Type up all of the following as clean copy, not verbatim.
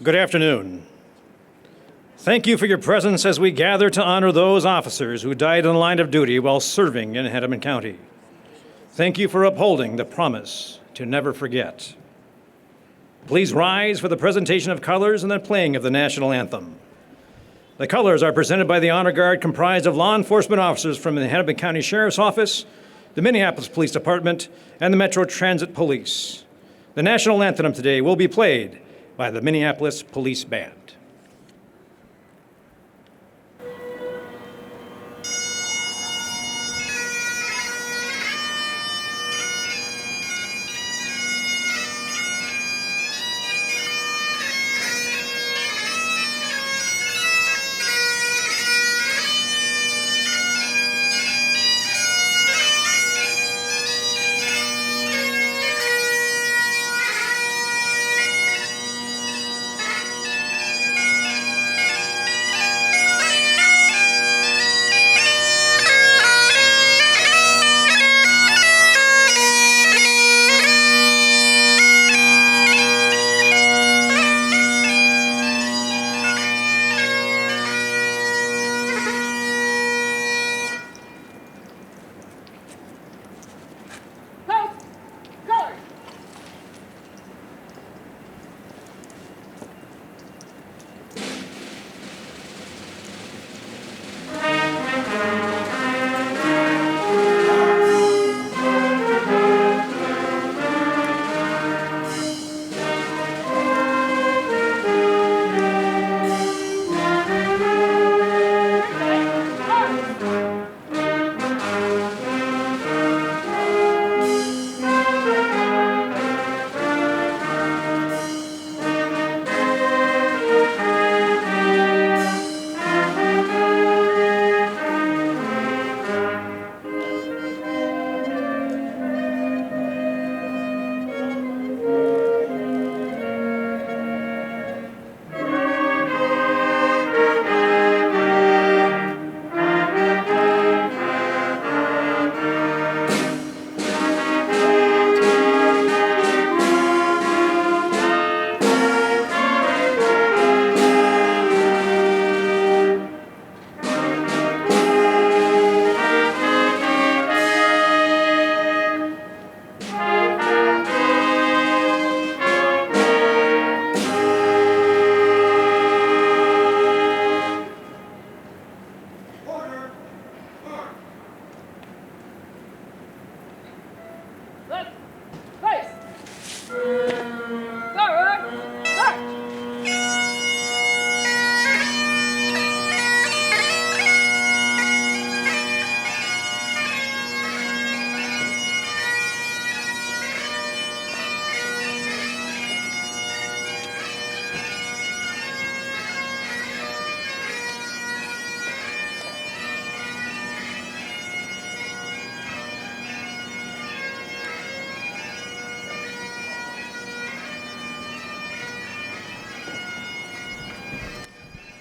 Good afternoon. Thank you for your presence as we gather to honor those officers who died in the line of duty while serving in Hennepin County. Thank you for upholding the promise to never forget. Please rise for the presentation of colors and the playing of the national anthem. The colors are presented by the Honor Guard, comprised of law enforcement officers from the Hennepin County Sheriff's Office, the Minneapolis Police Department, and the Metro Transit Police. The national anthem today will be played by the Minneapolis Police Band.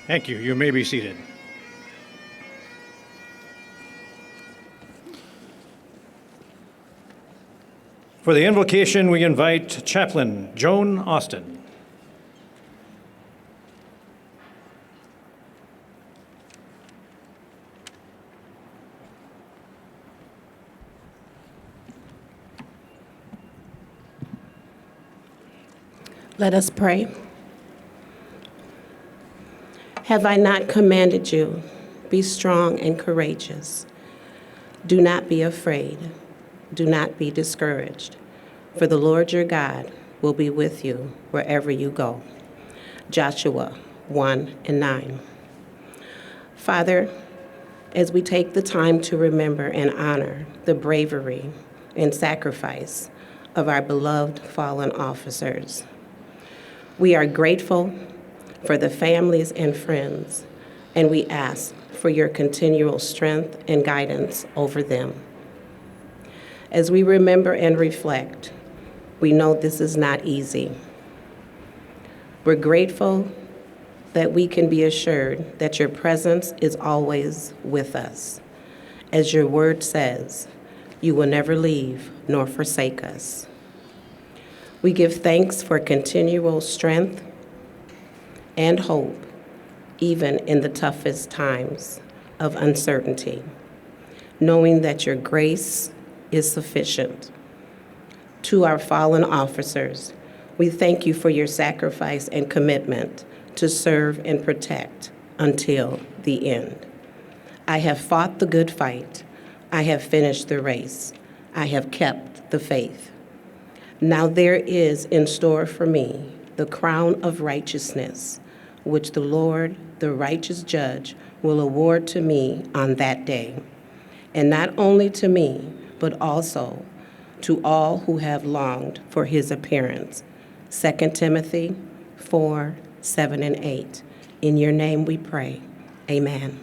Thank you. You may be seated. For the invocation, we invite Chaplain Joan Austin. Let us pray. Have I not commanded you? Be strong and courageous. Do not be afraid. Do not be discouraged, for the Lord your God will be with you wherever you go. Joshua 1:9. Father, as we take the time to remember and honor the bravery and sacrifice of our beloved fallen officers, we are grateful for the families and friends, and we ask for your continual strength and guidance over them. As we remember and reflect, we know this is not easy. We're grateful that we can be assured that your presence is always with us. As your word says, you will never leave nor forsake us. We give thanks for continual strength, and hope, even in the toughest times of uncertainty, knowing that your grace is sufficient. To our fallen officers, we thank you for your sacrifice and commitment to serve and protect until the end. I have fought the good fight. I have finished the race. I have kept the faith. Now there is in store for me the crown of righteousness, which the Lord, the righteous judge, will award to me on that day. And not only to me, but also to all who have longed for his appearance. 2 Timothy 4, 7, and 8. In your name we pray. Amen.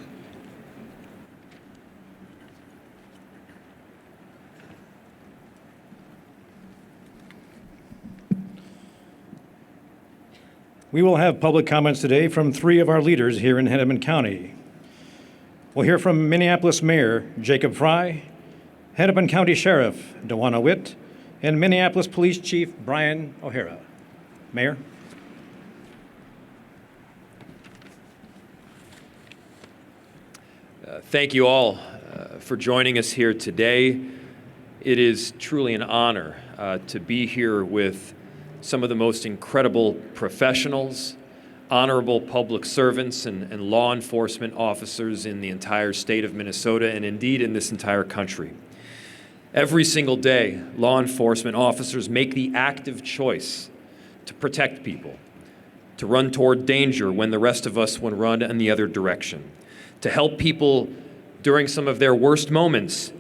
We will have public comments today from 3 of our leaders here in Hennepin County. We'll hear from Minneapolis Mayor Jacob Fry, Hennepin County Sheriff Dewana Witt, and Minneapolis Police Chief Brian O'Hara. Mayor. Thank you all for joining us here today. It is truly an honor to be here with some of the most incredible professionals, honorable public servants, and law enforcement officers in the entire state of Minnesota, and indeed in this entire country. Every single day, law enforcement officers make the active choice to protect people, to run toward danger when the rest of us would run in the other direction, to help people during some of their worst moments,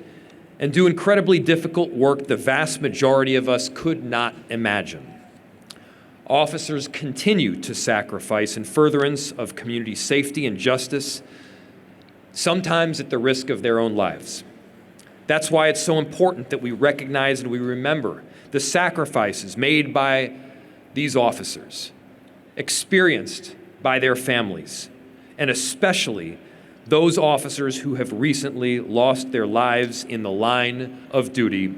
and do incredibly difficult work the vast majority of us could not imagine. Officers continue to sacrifice in furtherance of community safety and justice, sometimes at the risk of their own lives. That's why it's so important that we recognize and we remember the sacrifices made by these officers, experienced by their families, and especially those officers who have recently lost their lives in the line of duty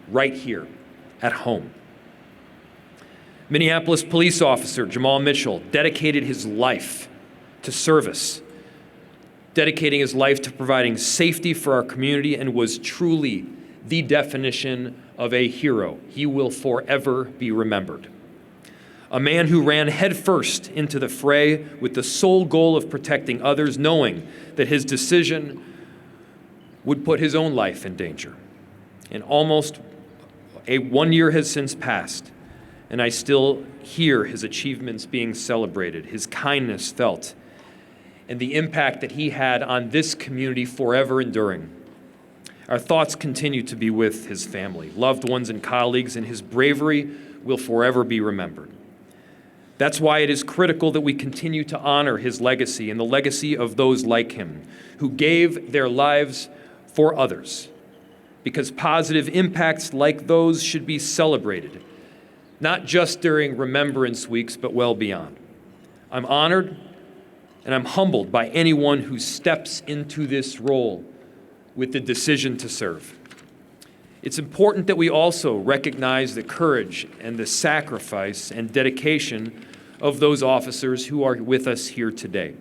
right here at home. Minneapolis police officer Jamal dedicated his life to service, dedicating his life to providing safety for our community, and was truly the definition of a hero. He will forever be remembered. A man who ran headfirst into the fray with the sole goal of protecting others, knowing that his decision would put his own life in danger. And almost 1 year has since passed, and I still hear his achievements being celebrated, his kindness felt, and the impact that he had on this community forever enduring. Our thoughts continue to be with his family, loved ones, and colleagues, and his bravery will forever be remembered. That's why it is critical that we continue to honor his legacy and the legacy of those like him who gave their lives for others, because positive impacts like those should be celebrated, not just during Remembrance Weeks, but well beyond. I'm honored and I'm humbled by anyone who steps into this role with the decision to serve. It's important that we also recognize the courage and the sacrifice and dedication of those officers who are with us here today.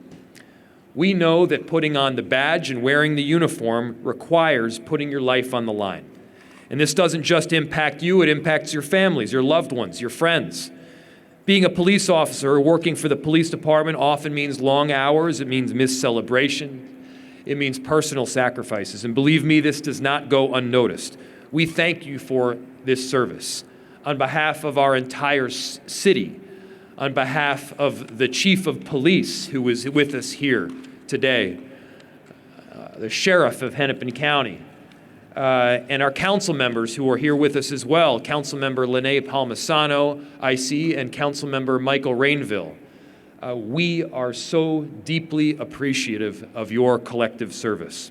We know that putting on the badge and wearing the uniform requires putting your life on the line. And this doesn't just impact you, it impacts your families, your loved ones, your friends. Being a police officer or working for the police department often means long hours, it means missed celebration, it means personal sacrifices. And believe me, this does not go unnoticed. We thank you for this service. On behalf of our entire city, on behalf of the chief of police who is with us here today, the sheriff of Hennepin County, and our council members who are here with us as well, Councilmember Lene Palmisano, IC, and Councilmember Michael Rainville. We are so deeply appreciative of your collective service.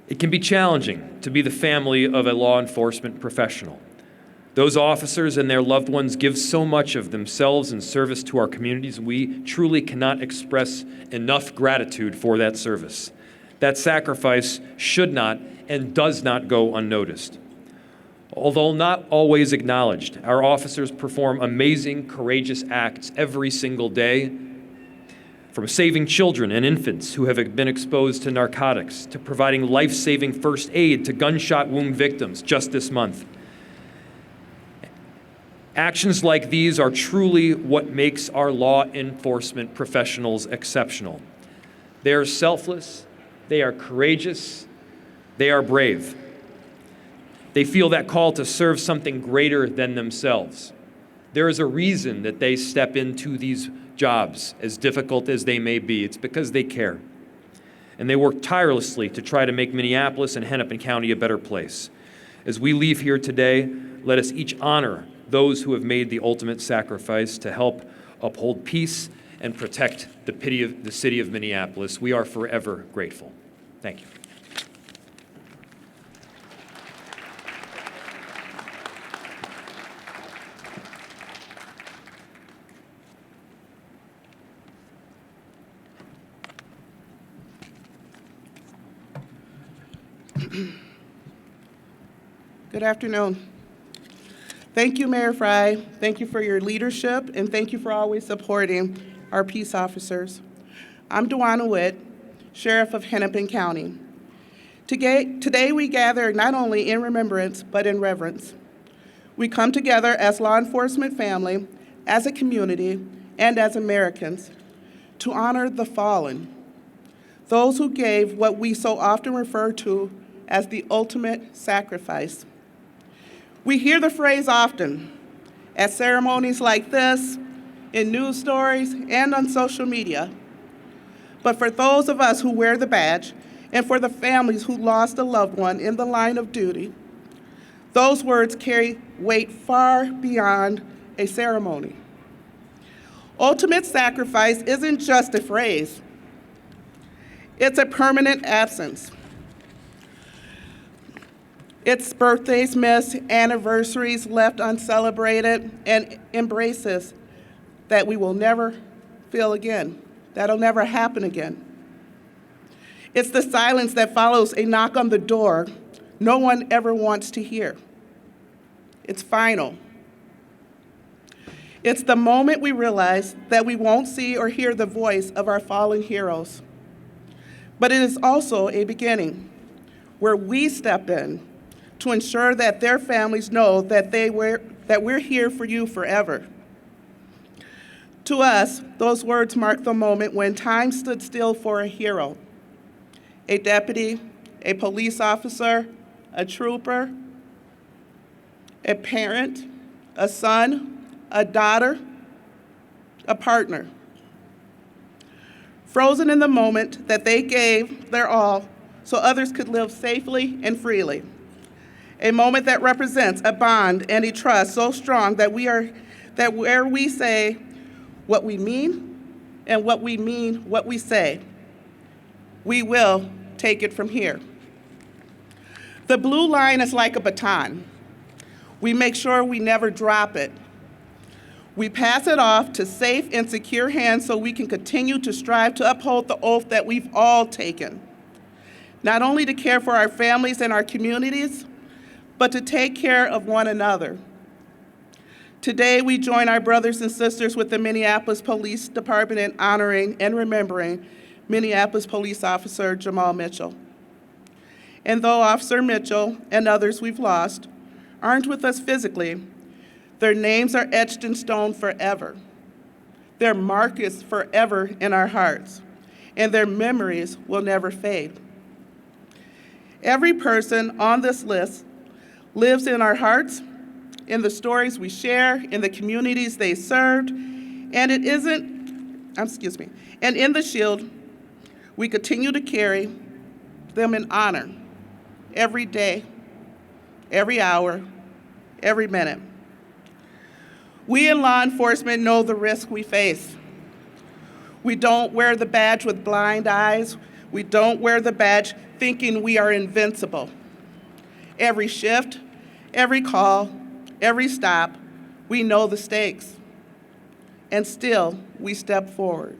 It can be challenging to be the family of a law enforcement professional. Those officers and their loved ones give so much of themselves in service to our communities. We truly cannot express enough gratitude for that service. That sacrifice should not and does not go unnoticed. Although not always acknowledged, our officers perform amazing, courageous acts every single day, from saving children and infants who have been exposed to narcotics, to providing life-saving first aid to gunshot wound victims just this month. Actions like these are truly what makes our law enforcement professionals exceptional. They are selfless, they are courageous, they are brave. They feel that call to serve something greater than themselves. There is a reason that they step into these jobs, as difficult as they may be. It's because they care. And they work tirelessly to try to make Minneapolis and Hennepin County a better place. As we leave here today, let us each honor those who have made the ultimate sacrifice to help uphold peace and protect the city of Minneapolis. We are forever grateful. Thank you. Good afternoon. Thank you, Mayor Fry. Thank you for your leadership, and thank you for always supporting our peace officers. I'm Dewana Witt, Sheriff of Hennepin County. Today we gather not only in remembrance, but in reverence. We come together as law enforcement family, as a community, and as Americans to honor the fallen, those who gave what we so often refer to as the ultimate sacrifice. We hear the phrase often at ceremonies like this, in news stories, and on social media. But for those of us who wear the badge, and for the families who lost a loved one in the line of duty, those words carry weight far beyond a ceremony. Ultimate sacrifice isn't just a phrase, it's a permanent absence. It's birthdays missed, anniversaries left uncelebrated, and embraces that we will never feel again, that'll never happen again. It's the silence that follows a knock on the door no one ever wants to hear. It's final. It's the moment we realize that we won't see or hear the voice of our fallen heroes. But it is also a beginning where we step in to ensure that their families know that we're here for you forever. To us, those words mark the moment when time stood still for a hero, a deputy, a police officer, a trooper, a parent, a son, a daughter, a partner. Frozen in the moment that they gave their all so others could live safely and freely. A moment that represents a bond and a trust so strong that where we say what we mean and what we mean what we say, we will take it from here. The blue line is like a baton. We make sure we never drop it. We pass it off to safe and secure hands so we can continue to strive to uphold the oath that we've all taken, not only to care for our families and our communities, but to take care of one another. Today, we join our brothers and sisters with the Minneapolis Police Department in honoring and remembering Minneapolis Police Officer Jamal Mitchell. And though Officer Mitchell and others we've lost aren't with us physically, their names are etched in stone forever. Their mark is forever in our hearts, and their memories will never fade. Every person on this list lives in our hearts, in the stories we share, in the communities they served, and in the shield we continue to carry them in honor every day, every hour, every minute. We in law enforcement know the risk we face. We don't wear the badge with blind eyes. We don't wear the badge thinking we are invincible. Every shift, every call, every stop, we know the stakes. And still, we step forward.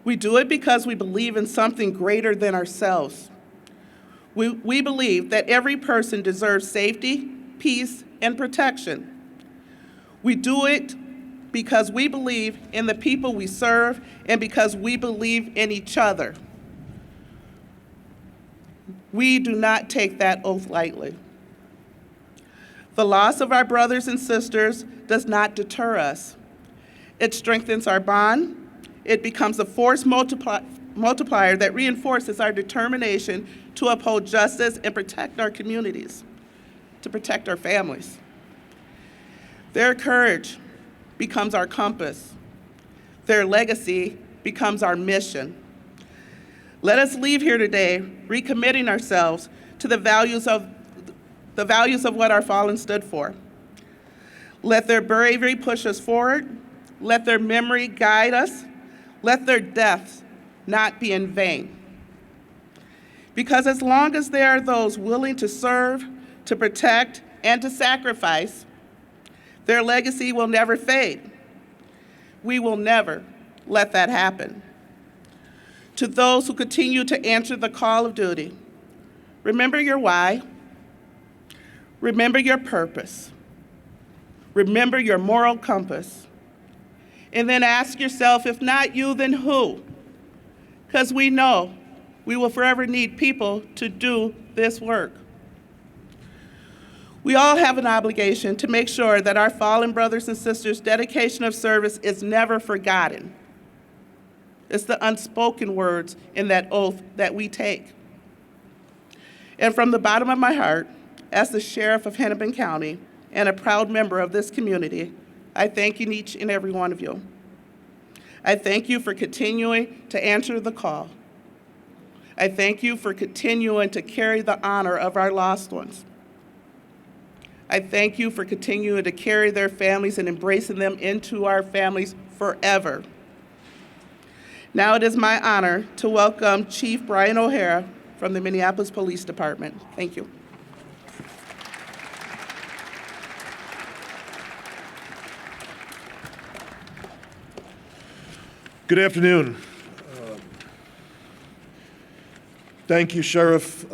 We do it because we believe in something greater than ourselves. We believe that every person deserves safety, peace, and protection. We do it because we believe in the people we serve and because we believe in each other. We do not take that oath lightly. The loss of our brothers and sisters does not deter us. It strengthens our bond. It becomes a force multiplier that reinforces our determination to uphold justice and protect our communities, to protect our families. Their courage becomes our compass. Their legacy becomes our mission. Let us leave here today recommitting ourselves to the values of what our fallen stood for. Let their bravery push us forward. Let their memory guide us. Let their deaths not be in vain. Because as long as there are those willing to serve, to protect, and to sacrifice, their legacy will never fade. We will never let that happen. To those who continue to answer the call of duty, remember your why, remember your purpose, remember your moral compass, and then ask yourself, if not you, then who? Because we know we will forever need people to do this work. We all have an obligation to make sure that our fallen brothers and sisters' dedication of service is never forgotten. It's the unspoken words in that oath that we take. And from the bottom of my heart, as the sheriff of Hennepin County and a proud member of this community, I thank you, each and every one of you. I thank you for continuing to answer the call. I thank you for continuing to carry the honor of our lost ones. I thank you for continuing to carry their families and embracing them into our families forever. Now it is my honor to welcome Chief Brian O'Hara from the Minneapolis Police Department. Thank you. Good afternoon. Thank you, Sheriff.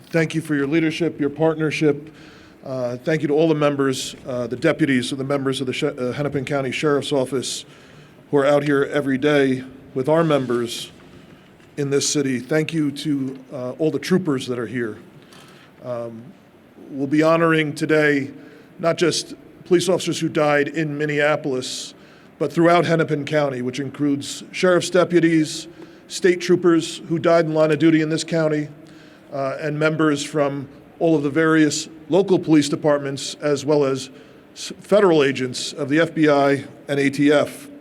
Thank you for your leadership, your partnership. Thank you to all the members, the deputies, and the members of the Hennepin County Sheriff's Office who are out here every day with our members in this city. Thank you to all the troopers that are here. We'll be honoring today not just police officers who died in Minneapolis, but throughout Hennepin County, which includes sheriff's deputies, state troopers who died in line of duty in this county, and members from all of the various local police departments, as well as federal agents of the FBI and ATF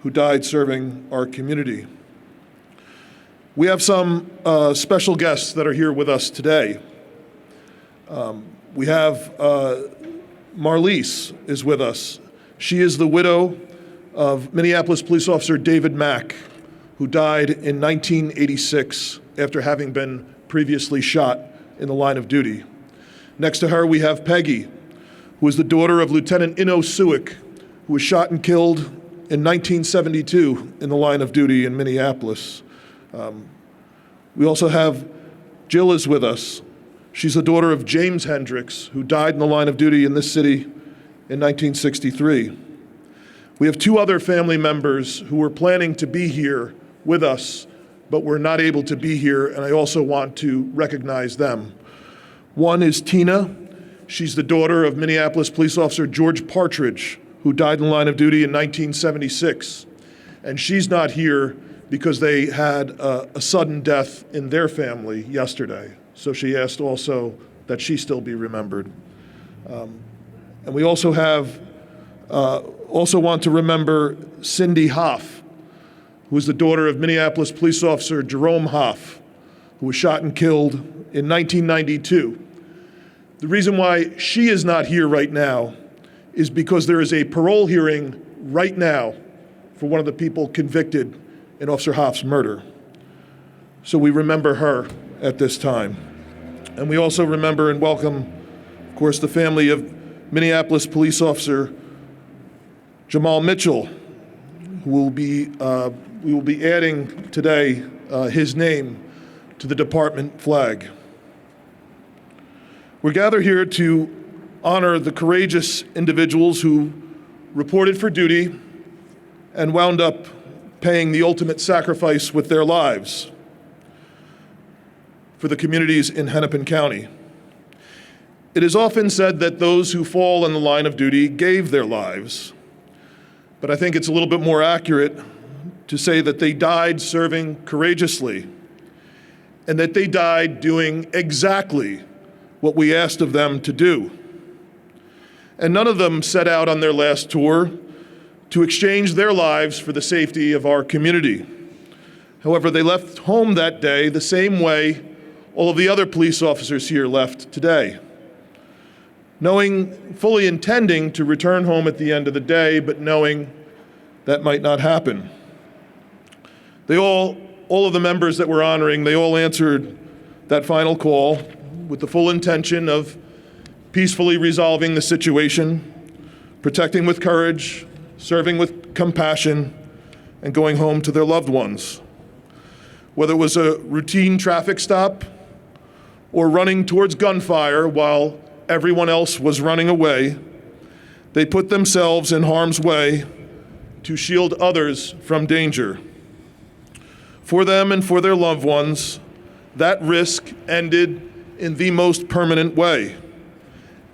who died serving our community. We have some special guests that are here with us today. We have Marlise is with us. She is the widow of Minneapolis police officer David Mack, who died in 1986 after having been previously shot in the line of duty. Next to her, we have Peggy, who is the daughter of Lieutenant Ino Suick, who was shot and killed in 1972 in the line of duty in Minneapolis. We also have Jill is with us. She's the daughter of James Hendricks, who died in the line of duty in this city in 1963. We have two other family members who were planning to be here with us, but were not able to be here, and I also want to recognize them. One is Tina. She's the daughter of Minneapolis police officer George Partridge, who died in the line of duty in 1976. And she's not here because they had a sudden death in their family yesterday. So she asked also that she still be remembered. And we also want to remember Cindy Hoff, who was the daughter of Minneapolis police officer Jerome Hoff, who was shot and killed in 1992. The reason why she is not here right now is because there is a parole hearing right now for one of the people convicted in Officer Hoff's murder. So we remember her at this time. And we also remember and welcome, of course, the family of Minneapolis police officer Jamal Mitchell, who we will be adding today his name to the department flag. We gather here to honor the courageous individuals who reported for duty and wound up paying the ultimate sacrifice with their lives for the communities in Hennepin County. It is often said that those who fall in the line of duty gave their lives, but I think it's a little bit more accurate to say that they died serving courageously and that they died doing exactly what we asked of them to do. And none of them set out on their last tour to exchange their lives for the safety of our community. However, they left home that day the same way all of the other police officers here left today, fully intending to return home at the end of the day, but knowing that might not happen. All of the members that we're honoring, they all answered that final call with the full intention of peacefully resolving the situation, protecting with courage, serving with compassion, and going home to their loved ones. Whether it was a routine traffic stop or running towards gunfire while everyone else was running away, they put themselves in harm's way to shield others from danger. For them and for their loved ones, that risk ended in the most permanent way,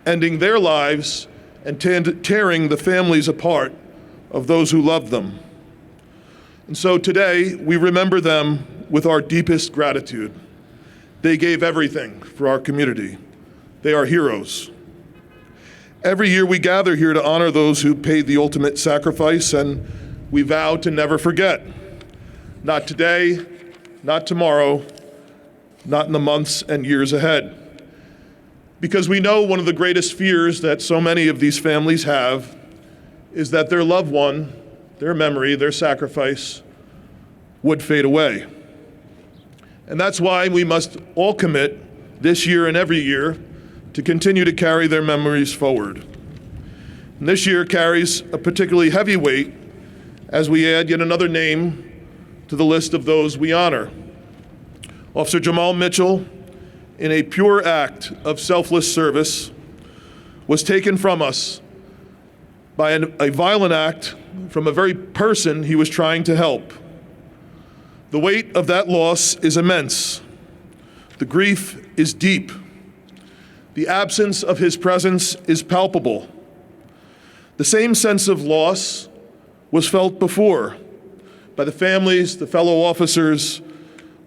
ending their lives and tearing the families apart of those who loved them. And so today, we remember them with our deepest gratitude. They gave everything for our community. They are heroes. Every year we gather here to honor those who paid the ultimate sacrifice, and we vow to never forget. Not today, not tomorrow, not in the months and years ahead. Because we know one of the greatest fears that so many of these families have is that their loved one, their memory, their sacrifice would fade away. And that's why we must all commit this year and every year to continue to carry their memories forward. And this year carries a particularly heavy weight as we add yet another name to the list of those we honor. Officer Jamal Mitchell, in a pure act of selfless service, was taken from us by a violent act from a very person he was trying to help. The weight of that loss is immense. The grief is deep. The absence of his presence is palpable. The same sense of loss was felt before by the families, the fellow officers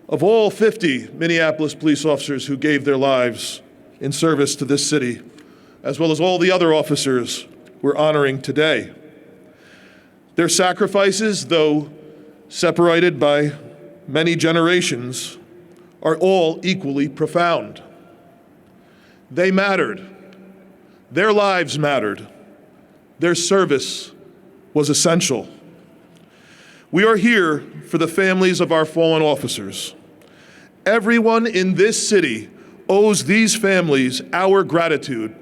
of all 50 Minneapolis police officers who gave their lives in service to this city, as well as all the other officers we're honoring today. Their sacrifices, though separated by many generations, are all equally profound. They mattered. Their lives mattered. Their service was essential. We are here for the families of our fallen officers. Everyone in this city owes these families our gratitude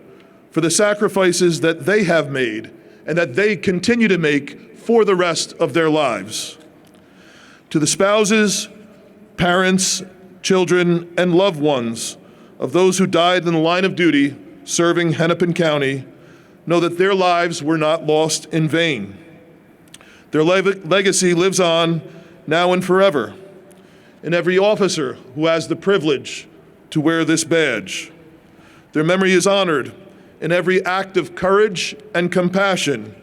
for the sacrifices that they have made and that they continue to make for the rest of their lives. To the spouses, parents, children, and loved ones of those who died in the line of duty serving Hennepin County, know that their lives were not lost in vain. Their legacy lives on now and forever in every officer who has the privilege to wear this badge. Their memory is honored in every act of courage and compassion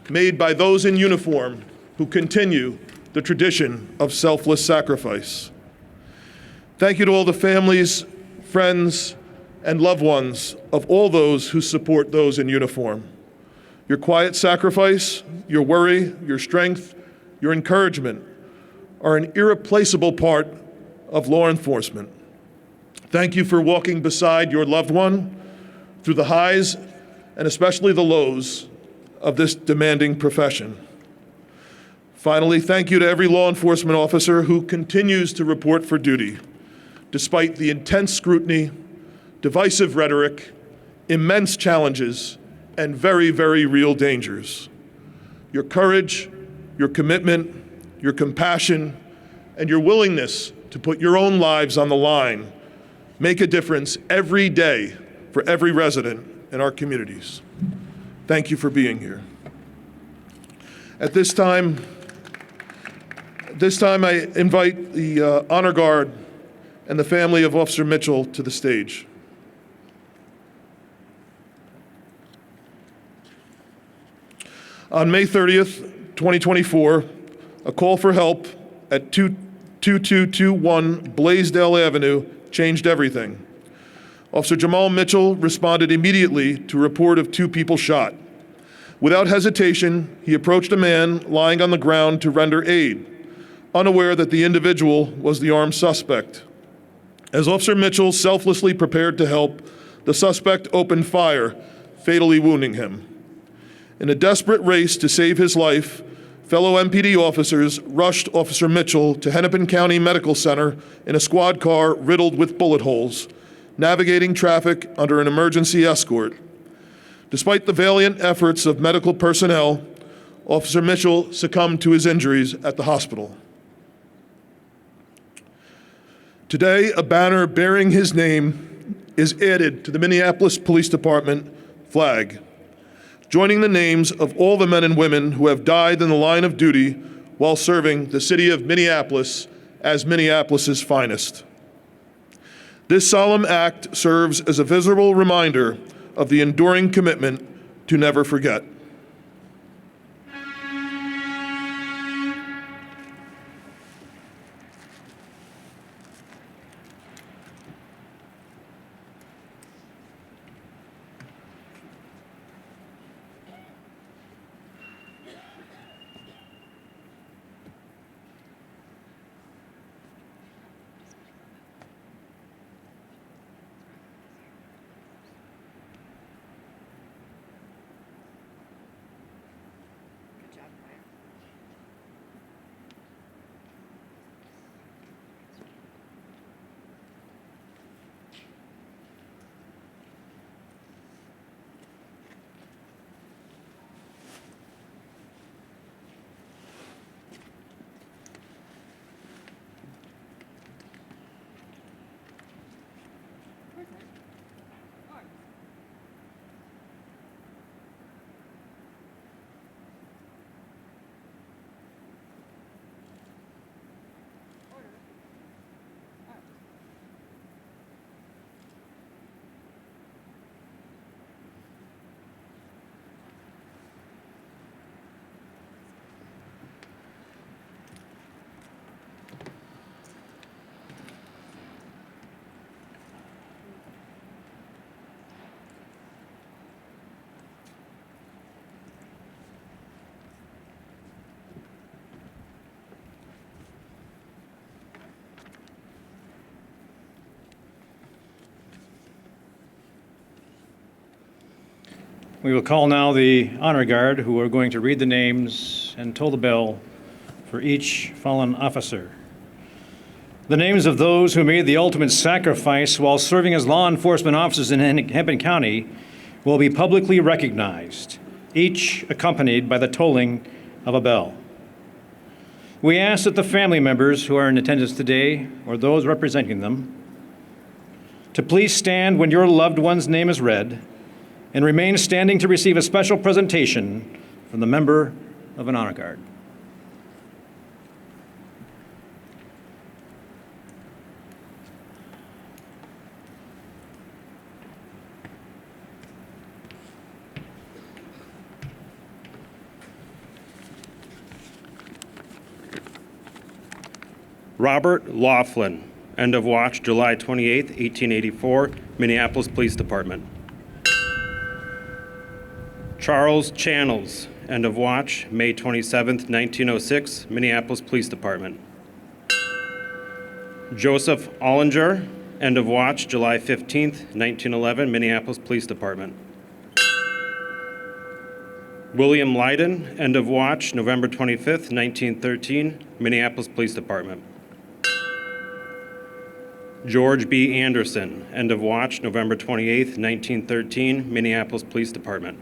made by those in uniform who continue the tradition of selfless sacrifice. Thank you to all the families, friends, and loved ones of all those who support those in uniform. Your quiet sacrifice, your worry, your strength, your encouragement are an irreplaceable part of law enforcement. Thank you for walking beside your loved one through the highs and especially the lows of this demanding profession. Finally, thank you to every law enforcement officer who continues to report for duty, despite the intense scrutiny, divisive rhetoric, immense challenges, and very, very real dangers. Your courage, your commitment, your compassion, and your willingness to put your own lives on the line, make a difference every day for every resident in our communities. Thank you for being here. At this time, I invite the Honor Guard and the family of Officer Mitchell to the stage. On May 30th, 2024, a call for help at 2221 Blaisdell Avenue changed everything. Officer Jamal Mitchell responded immediately to a report of 2 people shot. Without hesitation, he approached a man lying on the ground to render aid, unaware that the individual was the armed suspect. As Officer Mitchell selflessly prepared to help, the suspect opened fire, fatally wounding him. In a desperate race to save his life, fellow MPD officers rushed Officer Mitchell to Hennepin County Medical Center in a squad car riddled with bullet holes, navigating traffic under an emergency escort. Despite the valiant efforts of medical personnel, Officer Mitchell succumbed to his injuries at the hospital. Today, a banner bearing his name is added to the Minneapolis Police Department flag, joining the names of all the men and women who have died in the line of duty while serving the city of Minneapolis as Minneapolis's finest. This solemn act serves as a visible reminder of the enduring commitment to never forget. We will call now the Honor Guard, who are going to read the names and toll the bell for each fallen officer. The names of those who made the ultimate sacrifice while serving as law enforcement officers in Hennepin County will be publicly recognized, each accompanied by the tolling of a bell. We ask that the family members who are in attendance today, or those representing them, to please stand when your loved one's name is read and remain standing to receive a special presentation from the member of an Honor Guard. Robert Laughlin, end of watch July 28, 1884, Minneapolis Police Department. Charles Channels, end of watch May 27, 1906, Minneapolis Police Department. Joseph Ollinger, end of watch July 15, 1911, Minneapolis Police Department. William Leiden, end of watch November 25, 1913, Minneapolis Police Department. George B. Anderson, end of watch November 28, 1913, Minneapolis Police Department.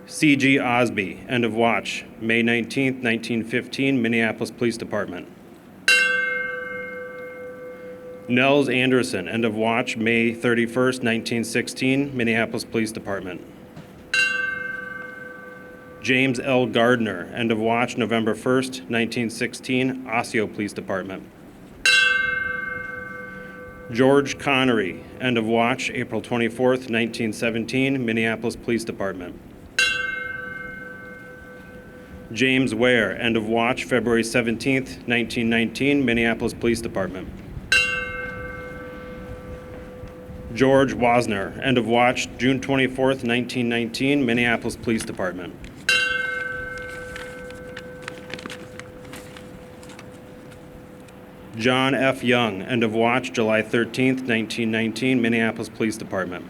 C.G. Osby, end of watch May 19, 1915, Minneapolis Police Department. Nels Anderson, end of watch, May 31st, 1916, Minneapolis Police Department. James L. Gardner, end of watch, November 1st, 1916, Osseo Police Department. George Connery, end of watch, April 24th, 1917, Minneapolis Police Department. James Ware, end of watch, February 17th, 1919, Minneapolis Police Department. George Wasner, end of watch, June 24th, 1919, Minneapolis Police Department. John F. Young, end of watch, July 13th, 1919, Minneapolis Police Department.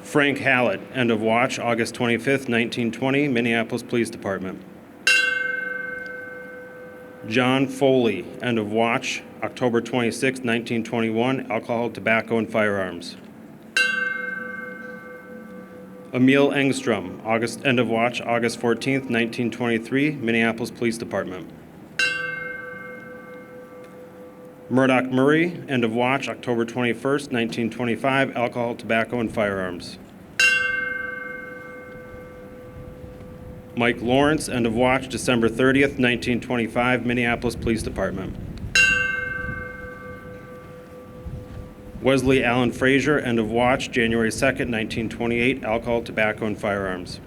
Frank Hallett, end of watch, August 25th, 1920, Minneapolis Police Department. John Foley, end of watch, October 26, 1921, alcohol, tobacco, and firearms. Emil Engstrom, end of watch, August 14th, 1923, Minneapolis Police Department. Murdoch Murray, end of watch, October 21st, 1925, alcohol, tobacco, and firearms. Mike Lawrence, end of watch, December 30th, 1925, Minneapolis Police Department. Wesley Allen Frazier, end of watch, January 2nd, 1928, alcohol, tobacco, and firearms.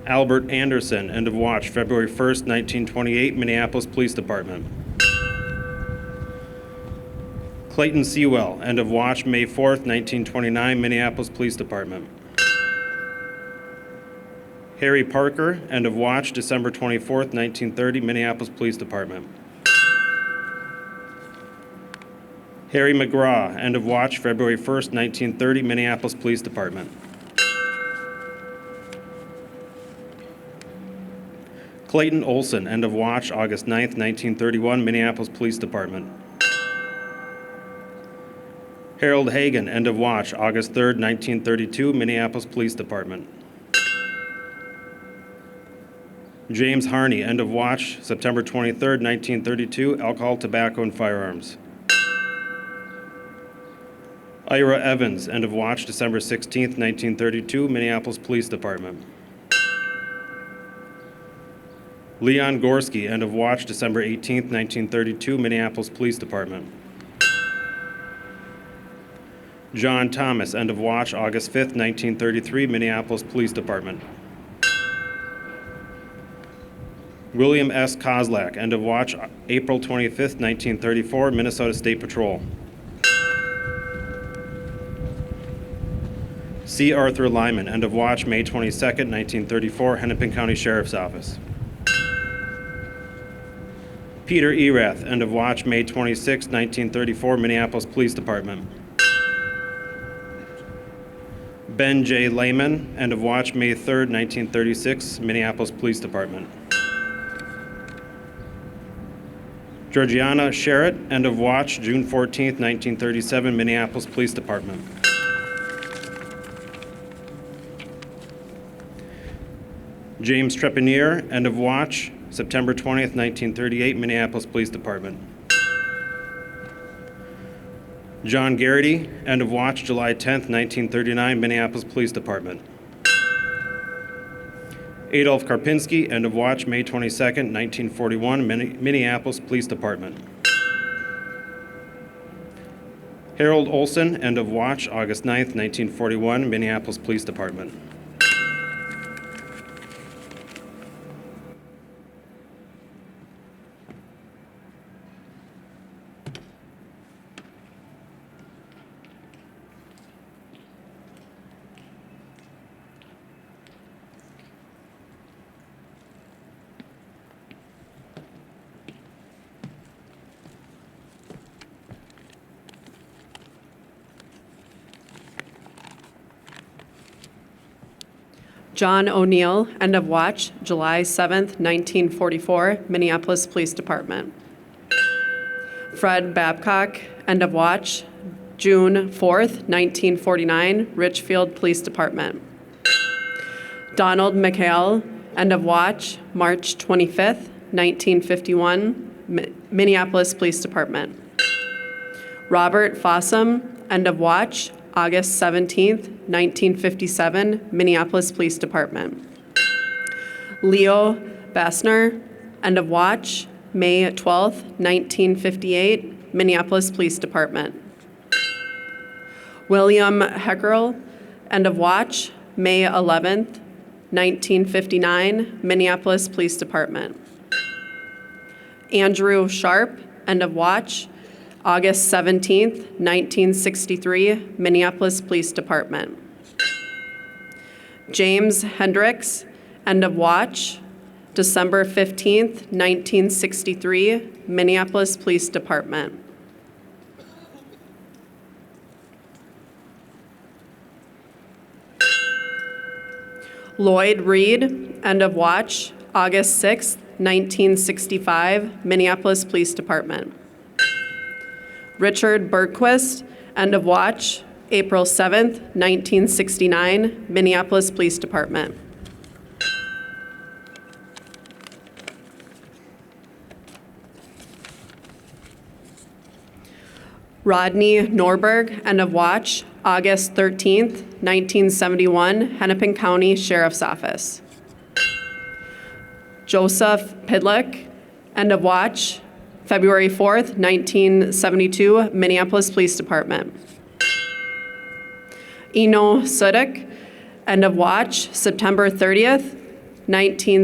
Albert Anderson, end of watch, February 1st, 1928, Minneapolis Police Department. Clayton Sewell, end of watch, May 4th, 1929, Minneapolis Police Department. Harry Parker, end of watch, December 24th, 1930, Minneapolis Police Department. Harry McGraw, end of watch, February 1st, 1930, Minneapolis Police Department. Clayton Olson, end of watch, August 9th, 1931, Minneapolis Police Department. Harold Hagan, end of watch, August 3rd, 1932, Minneapolis Police Department. James Harney, end of watch, September 23rd, 1932, alcohol, tobacco, and firearms. Ira Evans, end of watch, December 16th, 1932, Minneapolis Police Department. Leon Gorski, end of watch, December 18th, 1932, Minneapolis Police Department. John Thomas, end of watch, August 5th, 1933, Minneapolis Police Department. William S. Kozlak, end of watch, April 25th, 1934, Minnesota State Patrol. C. Arthur Lyman, end of watch, May 22nd, 1934, Hennepin County Sheriff's Office. Peter Erath, end of watch, May 26, 1934, Minneapolis Police Department. Ben J. Lehman, end of watch, May 3rd, 1936, Minneapolis Police Department. Georgiana Sherritt, end of watch, June 14th, 1937, Minneapolis Police Department. James Trepanier, end of watch, September 20th, 1938, Minneapolis Police Department. John Garrity, end of watch, July 10th, 1939, Minneapolis Police Department. Adolf Karpinski, end of watch, May 22nd, 1941, Minneapolis Police Department. Harold Olson, end of watch, August 9th, 1941, Minneapolis Police Department. John O'Neill, end of watch, July 7th, 1944, Minneapolis Police Department. Fred Babcock, end of watch, June 4th, 1949, Richfield Police Department. Donald McHale, end of watch, March 25th, 1951, Minneapolis Police Department. Robert Fossum, end of watch, August 17th, 1957, Minneapolis Police Department. Leo Bassner, end of watch, May 12th, 1958, Minneapolis Police Department. William Heckerl, end of watch, May 11th, 1959, Minneapolis Police Department. Andrew Sharp, end of watch, August 17th, 1963, Minneapolis Police Department. James Hendricks, end of watch, December 15th, 1963, Minneapolis Police Department. Lloyd Reed, end of watch, August 6th, 1965, Minneapolis Police Department. Richard Bergquist, end of watch, April 7th, 1969, Minneapolis Police Department. Rodney Norberg, end of watch, August 13th, 1971, Hennepin County Sheriff's Office. Joseph Pidlick, end of watch, February 4th, 1972, Minneapolis Police Department. Eno Sudik, end of watch, September 30th, 1972.